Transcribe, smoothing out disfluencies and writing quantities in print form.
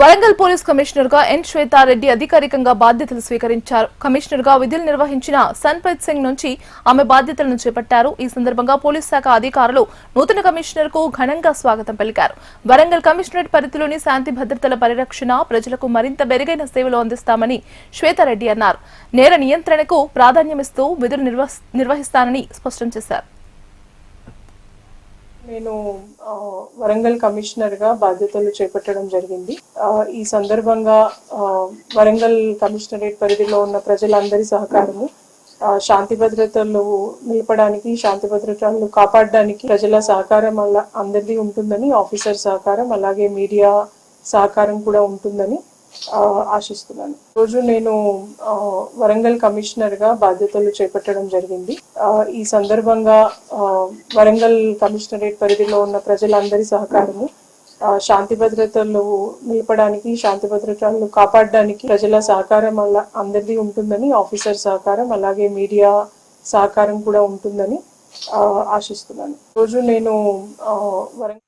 Warangal police commissioner గా ఎన్ శ్వేతారెడ్డి అధికారికంగా బాధ్యతలు స్వీకరించారు. కమిషనర్ గా విధులు నిర్వహించిన సన్ప్రీత్ సింగ్ నుంచి ఆమె బాధ్యతలను చేపట్టారు. ఈ సందర్భంగా పోలీస్ శాఖ అధికారులు నూతన కమిషనర్ కు ఘనంగా స్వాగతం పలికారు. వరంగల్ కమిషనరేట్ పరిధిలోని శాంతి భద్రతల పరిరక్షణ ప్రజలకు మరింత మెరుగైన సేవలు అందిస్తామని శ్వేతారెడ్డి అన్నారు. నేర నియంత్రణకు ప్రాధాన్యమిస్తూ విధులు నిర్వహిస్తానని స్పష్టం చేశారు. నేను వరంగల్ కమిషనర్ గా బాధ్యతలు చేపట్టడం జరిగింది. ఈ సందర్భంగా వరంగల్ కమిషనరేట్ పరిధిలో ఉన్న ప్రజలందరి సహకారము శాంతి భద్రతలు నిలపడానికి, శాంతి భద్రతలను కాపాడడానికి ప్రజల సహకారం అందరిది ఉంటుందని, ఆఫీసర్ సహకారం అలాగే మీడియా సహకారం కూడా ఉంటుందని ఆశిస్తున్నాను. రోజు నేను వరంగల్ కమిషనర్ గా బాధ్యతలు చేపట్టడం జరిగింది. ఈ సందర్భంగా వరంగల్ కమిషనరేట్ పరిధిలో ఉన్న ప్రజలందరి సహకారము శాంతి భద్రతలు నిలపడానికి, శాంతి భద్రతలను కాపాడడానికి ప్రజల సహకారం అందరిది ఉంటుందని, ఆఫీసర్ సహకారం అలాగే మీడియా సహకారం కూడా ఉంటుందని ఆశిస్తున్నాను. రోజు నేను వరంగల్